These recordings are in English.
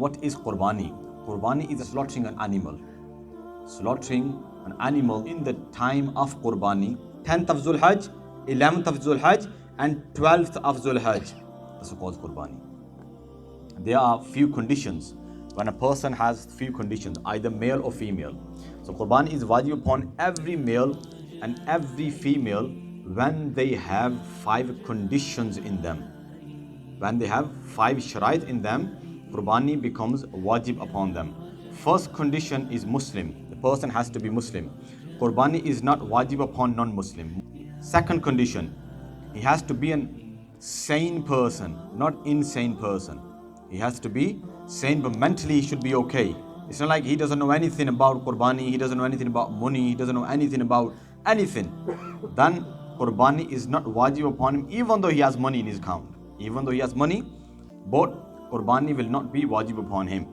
what is Qurbani? Qurbani is slaughtering an animal. Slaughtering an animal in the time of Qurbani, 10th of Zulhajj, 11th of Zulhajj, and 12th of Zulhajj. That's called Qurbani. There are few conditions. When a person has few conditions, either male or female. So Qurbani is wajib upon every male and every female when they have 5 conditions in them. When they have 5 sharait in them, Qurbani becomes wajib upon them. First condition is Muslim. The person has to be Muslim. Qurbani is not wajib upon non-Muslim. Second condition, he has to be an sane person, not insane person. He has to be sane, but mentally he should be okay. It's not like he doesn't know anything about Qurbani, he doesn't know anything about money, he doesn't know anything about anything. Then Qurbani is not wajib upon him, even though he has money in his account. Even though he has money, but Qurbani will not be wajib upon him.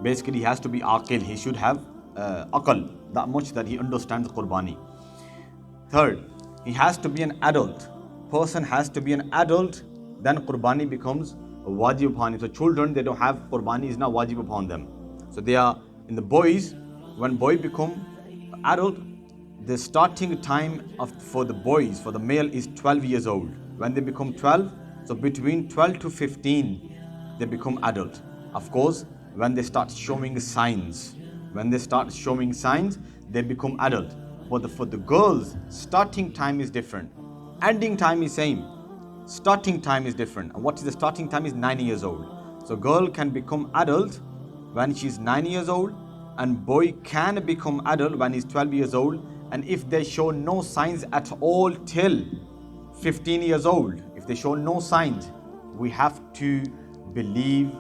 Basically, he has to be aqil. He should have aql, that much that he understands Qurbani. Third, he has to be an adult. Person has to be an adult, then Qurbani becomes wajib upon him. So children, they don't have Qurbani, is not wajib upon them. So they are in the boys. When boy become adult, the starting time for the boys, for the male, is 12 years old. When they become 12, so between 12 to 15, they become adult. Of course, when they start showing signs, they become adult. But for the girls, starting time is different. Ending time is same. Starting time is different. And what is the starting time is 9 years old. So girl can become adult when she's 9 years old, and boy can become adult when he's 12 years old. And if they show no signs at all till 15 years old, if they show no signs, we have to believe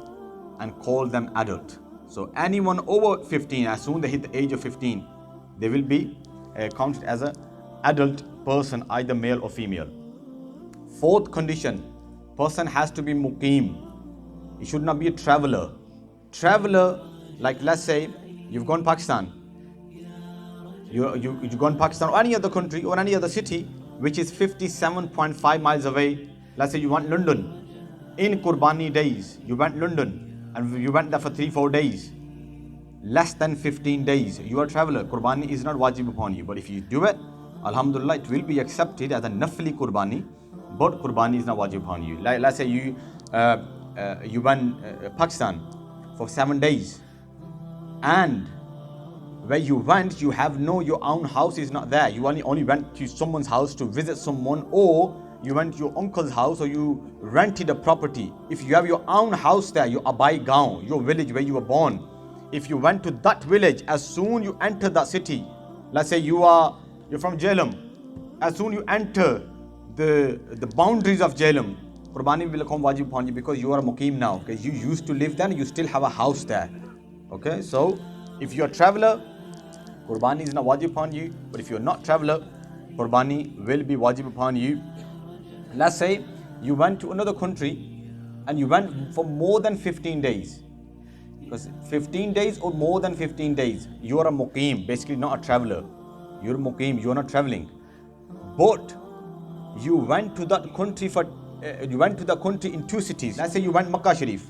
and call them adult. So anyone over 15, as soon as they hit the age of 15, they will be counted as an adult person, either male or female. Fourth condition, person has to be muqim. He should not be a traveler. Traveler, like let's say you've gone Pakistan. You've gone Pakistan or any other country or any other city which is 57.5 miles away. Let's say you went London. In Qurbani days, you went London and you went there for 3-4 days. Less than 15 days, you are a traveler. Qurbani is not wajib upon you. But if you do it, alhamdulillah, it will be accepted as a nafli Qurbani. But Qurbani is not wajib upon you. Like, let's say you went Pakistan for 7 days, and where you went, you have your own house is not there. You only went to someone's house to visit someone, or you went to your uncle's house, or you rented a property. If you have your own house there, your abai gaon, your village where you were born, if you went to that village, as soon you enter that city, let's say you're from Jhelum, as soon you enter the boundaries of Jhelum, Qurbani will become wajib upon you, because you are a muqim now. Okay, you used to live there, you still have a house there. Okay, so if you're a traveler, Qurbani is not wajib upon you. But if you're not traveler, Qurbani will be wajib upon you. Let's say you went to another country and you went for more than 15 days. Because 15 days or more than 15 days, you are a muqim, basically not a traveler. You're a muqim, you're not traveling. But you went to that country in 2 cities. Let's say you went Makkah Sharif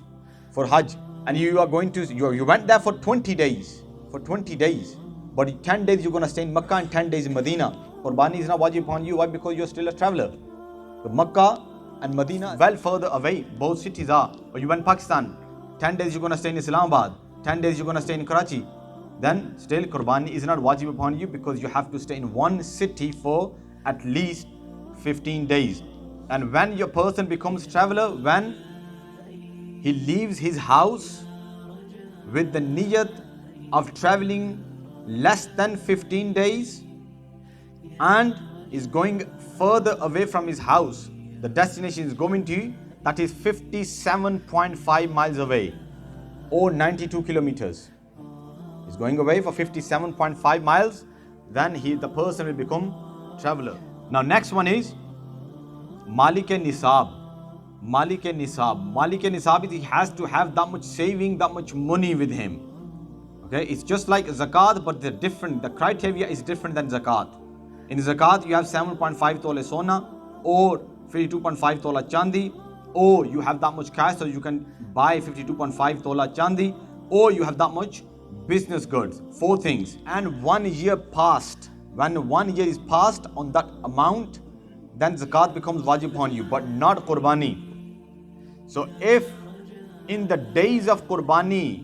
for Hajj, and you went there for 20 days. But 10 days you're going to stay in Makkah and 10 days in Medina. Qurbani is not wajib upon you. Why? Because you're still a traveler. So Makkah and Medina, well further away, both cities are. Or you went Pakistan, 10 days you're going to stay in Islamabad, 10 days you're going to stay in Karachi. Then still Qurbani is not wajib upon you, because you have to stay in one city for at least 15 days. And when your person becomes traveler, when he leaves his house with the niyat of traveling less than 15 days and is going further away from his house, the destination is going to, that is 57.5 miles away or 92 kilometers. He's going away for 57.5 miles, then the person will become traveler. Now next one is Malik-e-Nisab. Malik-e-Nisab is he has to have that much saving, that much money with him. Okay, it's just like zakat, but they're different. The criteria is different than zakat. In zakat, you have 7.5 tola sona or 52.5 tola chandi, or you have that much cash so you can buy 52.5 tola chandi, or you have that much business goods. 4 things. And 1 year passed. When 1 year is passed on that amount, then zakat becomes wajib on you, but not Qurbani. So if in the days of Qurbani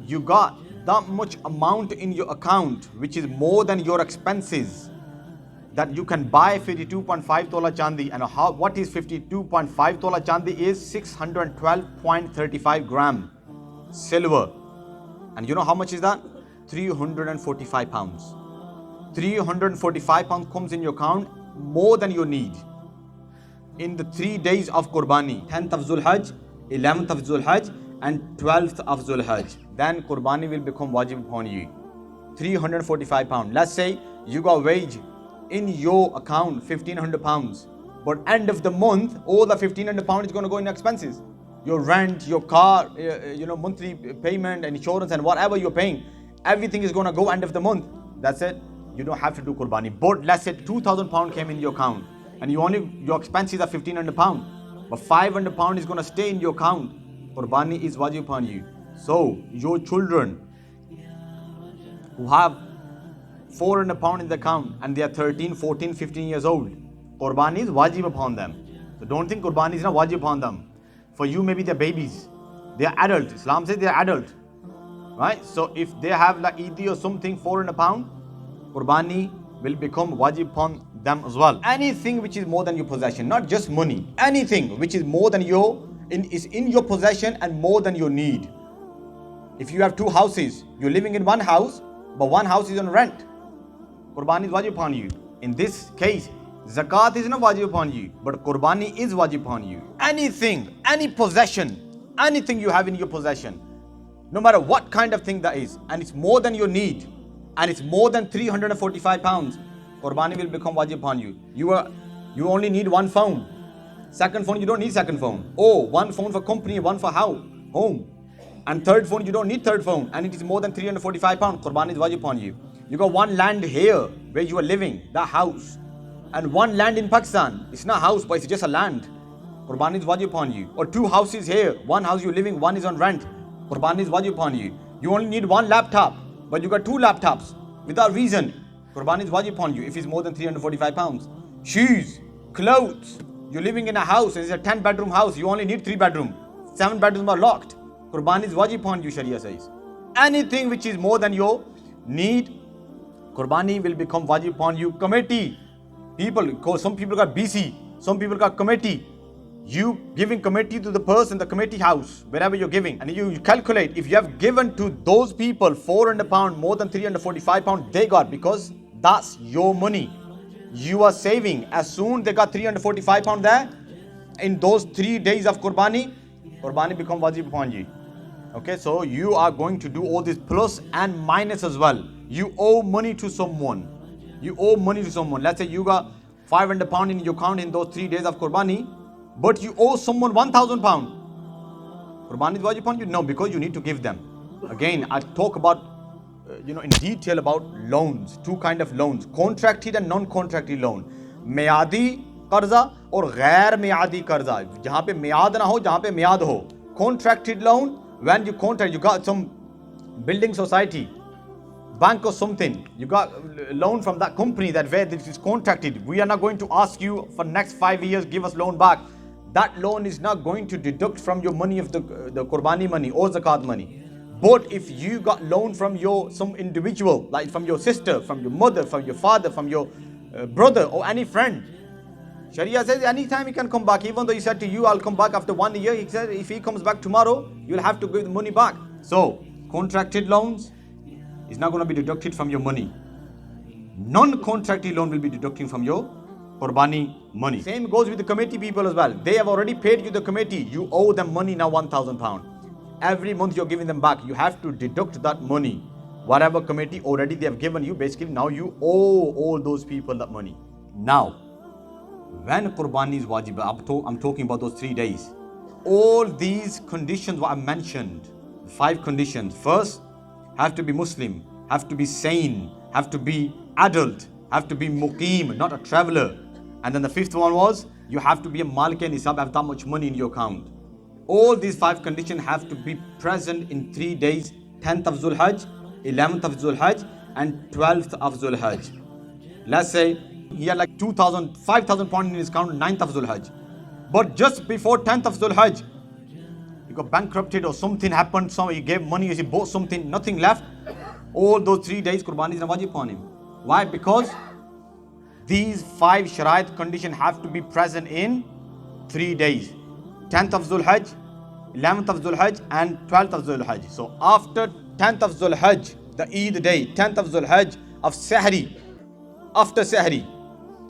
you got that much amount in your account which is more than your expenses, that you can buy 52.5 tola chandi, and what is 52.5 tola chandi is 612.35 gram silver. And you know how much is that? 345 pounds. 345 pounds comes in your account, more than you need. In the 3 days of Qurbani, 10th of Zulhajj, 11th of Zulhajj and 12th of Zulhajj, then Qurbani will become wajib upon you. 345 pounds. Let's say you got wage in your account 1500 pounds, but end of the month all the 1500 pounds is going to go in expenses. Your rent, your car, monthly payment, insurance and whatever you're paying, everything is going to go end of the month. That's it. You don't have to do Qurbani. But let's say 2000 pounds came in your account and your expenses are 1500 pounds, but 500 pounds is going to stay in your account. Qurbani is wajib upon you. So your children who have 400 pounds in the account and they are 13, 14, 15 years old, Qurbani is wajib upon them. So don't think Qurbani is not wajib upon them. For you, maybe they're babies. They are adult. Islam says they are adult. Right? So if they have like Eid or something, 400 pounds, Qurbani will become wajib upon them as well. Anything which is more than your possession, not just money. Anything which is more than is in your possession and more than your need. If you have 2 houses, you're living in one house, but one house is on rent, Qurbani is wajib upon you. In this case, zakat is not wajib upon you, but Qurbani is wajib upon you. Anything, any possession, anything you have in your possession, no matter what kind of thing that is, and it's more than your need, and it's more than 345 pounds, Qurbani will become wajib upon you. You only need 1 phone. Second phone, you don't need second phone. Or 1 phone for company, 1 for home. And third phone, you don't need third phone, and it is more than 345 pounds. Qurbani is wajib upon you. You got 1 land here where you are living, the house, and 1 land in Pakistan. It's not a house, but it's just a land. Qurbani is wajib upon you. Or 2 houses here, 1 house you're living, 1 is on rent. Qurbani is wajib upon you. You only need 1 laptop, but you got 2 laptops without reason. Qurbani is wajib upon you if it's more than 345 pounds. Shoes, clothes. You're living in a house and it's a 10-bedroom house. You only need 3 bedrooms. 7 bedrooms are locked. Qurbani is wajib upon you, Sharia says. Anything which is more than your need, Qurbani will become wajib upon you. Committee. Some people got BC, some people got committee. You giving committee to the person, the committee house, wherever you're giving. And you calculate, if you have given to those people 400 pounds, more than 345 pounds, they got, because that's your money. You are saving. As soon they got 345 pounds there, in those 3 days of Qurbani become wajib upon you. Okay, so you are going to do all this plus and minus as well. You owe money to someone. Let's say you got 500 pounds in your account in those 3 days of Qurbani, but you owe someone 1,000 pounds. Qurbani is wajib upon you? No, because you need to give them. Again, I talk about in detail about loans. 2 kind of loans, contracted and non-contracted loan. Miyadi qarza or ghair miyadi qarza. Jahan pe miyad na ho, jahan pe miyad ho. Contracted loan, when you contract, you got some building society, bank or something, you got a loan from that company that where this is contracted. We are not going to ask you for next 5 years, give us loan back. That loan is not going to deduct from your money of the Qurbani money or zakat money. But if you got loan from some individual, like from your sister, from your mother, from your father, from your brother or any friend, Sharia says anytime he can come back. Even though he said to you, I'll come back after 1 year, he said if he comes back tomorrow, you'll have to give the money back. So contracted loans is not going to be deducted from your money. Non-contracted loan will be deducting from your Qurbani money. Same goes with the committee people as well. They have already paid you the committee. You owe them money now, 1,000 pounds. Every month you're giving them back. You have to deduct that money. Whatever committee already they have given you, basically now you owe all those people that money. Now, when Qurbani is wajib, I'm talking about those 3 days. All these conditions what I mentioned, 5 conditions. First, have to be Muslim, have to be sane, have to be adult, have to be muqim, not a traveler. And then the 5th one was, You have to be a Malik Nisab, have that much money in your account. All these 5 conditions have to be present in 3 days: 10th of Zulhajj, 11th of Zulhajj, and 12th of Zulhajj. Let's say he had like 2,000, 5,000 pounds in his account 9th of Zulhajj. But just before 10th of Zulhajj, he got bankrupted or something happened, so he gave money, he bought something, nothing left. All those 3 days, Qurbani is not wajib upon him. Why? Because these 5 sharait conditions have to be present in 3 days: 10th of Zulhajj, 11th of Zulhajj, and 12th of Zulhajj. So after 10th of Zulhajj, the Eid day, 10th of Zulhajj of Sahri, after Sahri,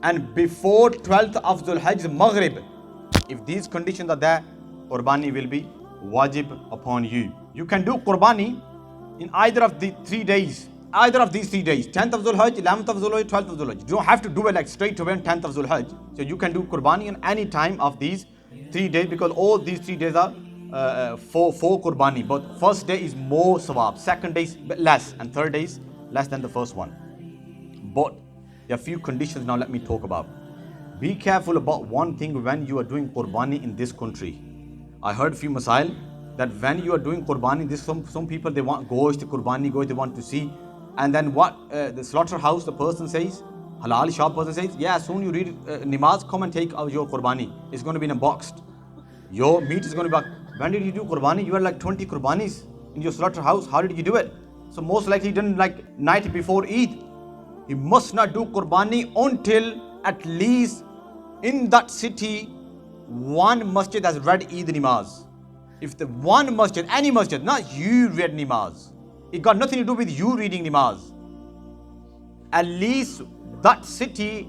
and before 12th of Zulhajj Maghrib, if these conditions are there, Qurbani will be wajib upon you. You can do Qurbani in either of the 3 days. Either of these 3 days: 10th of Zulhajj, 11th of Zulhajj, 12th of Zulhajj. You don't have to do it like straight away on 10th of Zulhajj. So you can do Qurbani on any time of these 3 days, because all these 3 days are for Qurbani. But first day is more sawab, second day is less, and third day is less than the first one. But there are few conditions now let me talk about. Be careful about one thing when you are doing Qurbani in this country. I heard few masail that when you are doing Qurbani, some people they want gosh, the Qurbani gosh, they want to see. And then what the slaughterhouse, the person says, halal shop person says, yeah, soon you read Namaz, come and take out your Qurbani. It's going to be in a box. Your meat is going to be. When did you do Qurbani? You had like 20 Qurbanis in your slaughterhouse. How did you do it? So most likely you didn't like night before Eid. You must not do Qurbani until at least in that city one masjid has read Eid Namaz. If the one masjid, any masjid, not you read Namaz, it got nothing to do with you reading Namaz. At least that city,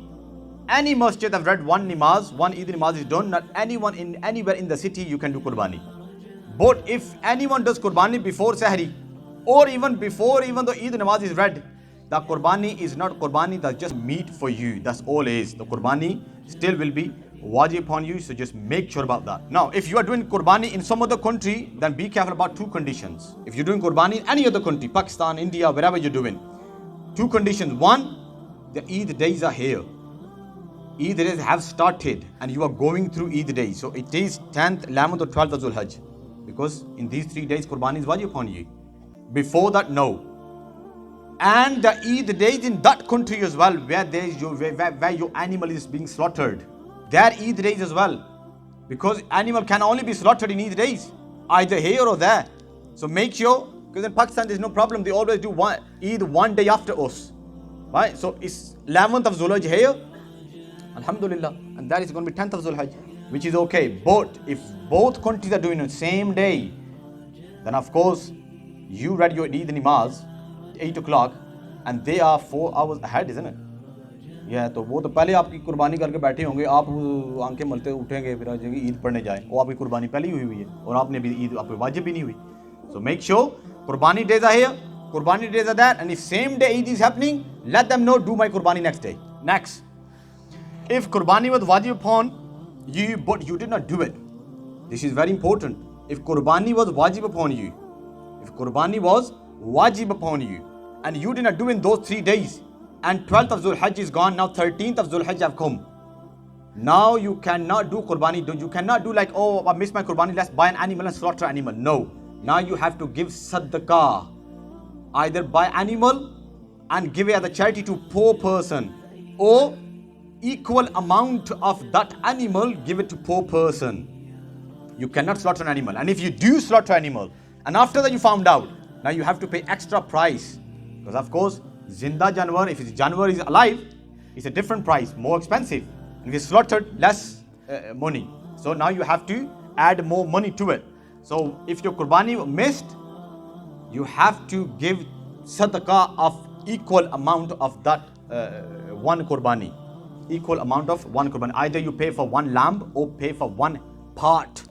any masjid have read one Namaz, one Eid Namaz is done. Not anyone in anywhere in the city you can do Qurbani. But if anyone does Qurbani before Sahri, or even before the Eid Namaz is read, the Qurbani is not Qurbani, that's just meat for you. That's all it is. The Qurbani still will be wajib upon you, so just make sure about that. Now, if you are doing Qurbani in some other country, then be careful about 2 conditions. If you're doing Qurbani in any other country, Pakistan, India, wherever you're doing, 2 conditions. One, the Eid days are here. Eid days have started and you are going through Eid days. So it is 10th, 11th or 12th of Zulhajj. Because in these 3 days, Qurbani is wajib upon you. Before that, no. And the Eid days in that country as well, where your animal is being slaughtered. Their Eid days as well. Because animal can only be slaughtered in Eid days. Either here or there. So make sure, because in Pakistan there's no problem. They always do Eid one day after us. Right? So it's 11th of Zulhajj here. Alhamdulillah. And that is going to be 10th of Zulhajj. Which is okay. But if both countries are doing it the same day, then of course, you read your Eid Namaz 8 o'clock and they are 4 hours ahead, isn't it? Yeah, तो वो तो पहले आपकी कुर्बानी करके बैठे होंगे, आप आंखें मलते उठेंगे फिर ईद पढ़ने जाए, वो आपकी कुर्बानी पहले ही हुई है और आपने भी ईद आप वाजिब भी नहीं हुई. So make sure Qurbani days are here, Qurbani days are there, and if same day Eid is happening, let them know, do my Qurbani next day. Next, if Qurbani was wajib upon you but you did not do it, this is very important. If Qurbani was wajib upon you, and you did not do in those 3 days, and 12th of Zulhajj is gone, now 13th of Zulhajj have come. Now you cannot do Qurbani. You cannot do like, oh, I missed my Qurbani, let's buy an animal and slaughter an animal. No. Now you have to give sadaqah. Either buy animal and give it as a charity to poor person, or equal amount of that animal give it to poor person. You cannot slaughter an animal. And if you do slaughter an animal, and after that you found out, now you have to pay extra price. Because of course, Zinda Janwar, if Janwar is alive, it's a different price, more expensive. If it's slaughtered, less money. So now you have to add more money to it. So if your Qurbani missed, you have to give sadaqah of equal amount of that one Qurbani. Equal amount of one Qurbani. Either you pay for one lamb or pay for one part,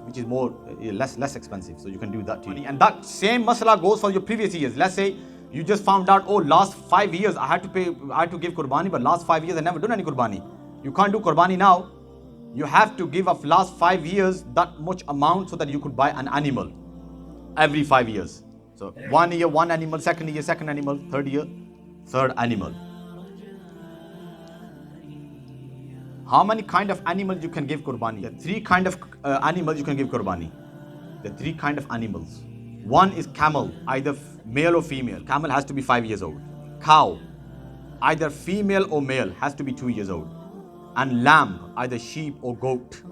which is more less expensive. So you can do that too. And that same masala goes for your previous years. Let's say you just found out, oh, last 5 years I had to give Qurbani, but last 5 years I never done any Qurbani. You can't do Qurbani now. You have to give of last 5 years that much amount so that you could buy an animal every 5 years. So 1 year, one animal, second year, second animal, third year, third animal. How many kind of animals you can give Qurbani? There are three kind of animals you can give Qurbani. There are three kind of animals. One is camel, either male or female. Camel has to be 5 years old. Cow, either female or male, has to be 2 years old. And lamb, either sheep or goat,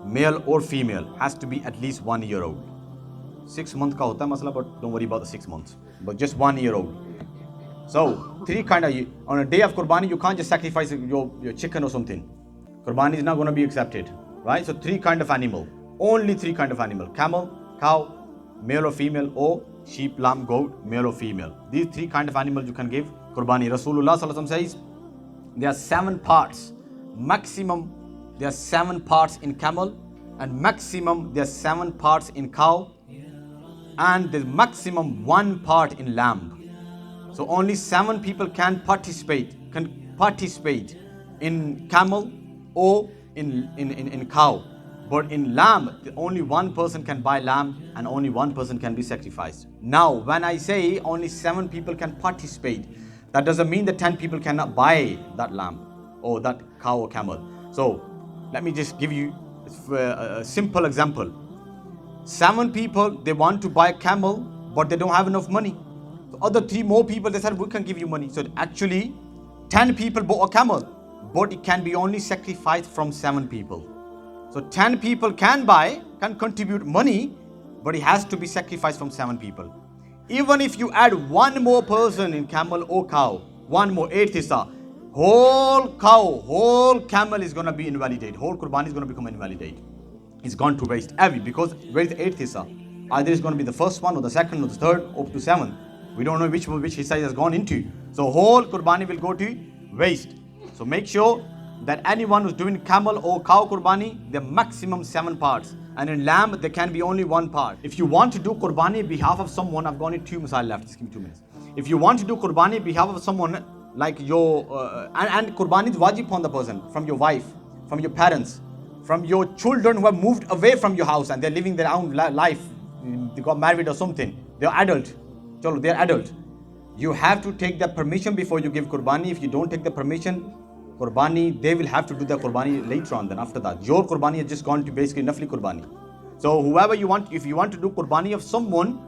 male or female, has to be at least 1 year old. 6 months ka hota hai masala, but don't worry about the 6 months. But just 1 year old. So, three kind of, on a day of Qurbani, you can't just sacrifice your chicken or something. Qurbani is not going to be accepted, right? So, three kind of animal. Only three kind of animal. Camel, cow, male or female, or sheep, lamb, goat, male or female. These three kind of animals you can give Qurbani. Rasulullah Sallallahu Alaihi Wasallam says, there are 7 parts. Maximum, there are 7 parts in camel, and maximum, there are 7 parts in cow, and there's maximum 1 part in lamb. So only 7 people can participate in camel or in cow. But in lamb, only 1 person can buy lamb and only 1 person can be sacrificed. Now, when I say only 7 people can participate, that doesn't mean that 10 people cannot buy that lamb or that cow or camel. So, let me just give you a simple example. 7 people, they want to buy a camel, but they don't have enough money. The other 3 more people, they said, we can give you money. So actually, 10 people bought a camel, but it can be only sacrificed from 7 people. So 10 people can contribute money, but it has to be sacrificed from 7 people. Even if you add 1 more person in camel or cow, 1 more, 8 hissa, whole cow, whole camel is going to be invalidated. Whole Qurbani is going to become invalidated. It's gone to waste. Because where is the 8th hissa? Either it's going to be the first one or the second or the third up to 7th. We don't know which hissa it has gone into. So whole Qurbani will go to waste. So make sure that anyone who's doing camel or cow Qurbani, the maximum 7 parts. And in lamb, there can be only 1 part. If you want to do Qurbani on behalf of someone, I've gone in 2 masail left, just give me 2 minutes. If you want to do Qurbani on behalf of someone, like your, and Qurbani is wajib on the person, from your wife, from your parents, from your children who have moved away from your house and they're living their own life, they got married or something, they're adult. They're adult. You have to take the permission before you give Qurbani. If you don't take the permission, Qurbani, they will have to do the Qurbani later on. Then after that, your Qurbani has just gone to basically Nafli Qurbani. So whoever you want, if you want to do Qurbani of someone,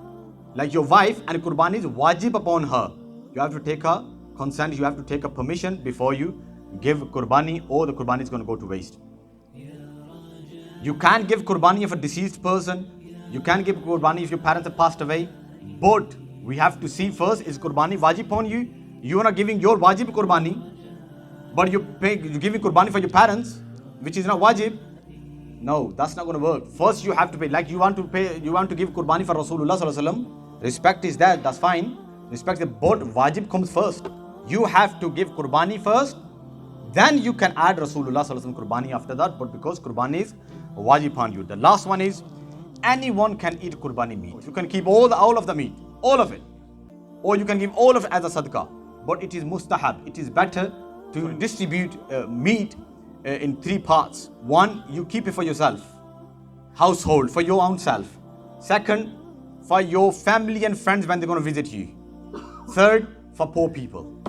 like your wife, and Qurbani is wajib upon her, you have to take her consent, you have to take a permission before you give Qurbani, or the Qurbani is going to go to waste. You can't give Qurbani of a deceased person. You can't give Qurbani if your parents have passed away. But we have to see first, is Qurbani wajib upon you? You are not giving your wajib Qurbani, but you're giving Qurbani for your parents, which is not wajib. No, that's not going to work. First you have to pay. Like you want to give Qurbani for Rasulullah Sallallahu Alaihi Wasallam. Respect is that, that's fine. Respect, but wajib comes first. You have to give Qurbani first, then you can add Rasulullah Sallallahu Alaihi Wasallam Qurbani after that. But because Qurbani is wajib upon you. The last one is, anyone can eat Qurbani meat. You can keep all of the meat, all of it, or you can give all of it as a sadaqah. But it is mustahab. It is better to distribute meat in 3 parts. 1, you keep it for yourself, household, for your own self. 2nd, for your family and friends when they're going to visit you. 3rd, for poor people.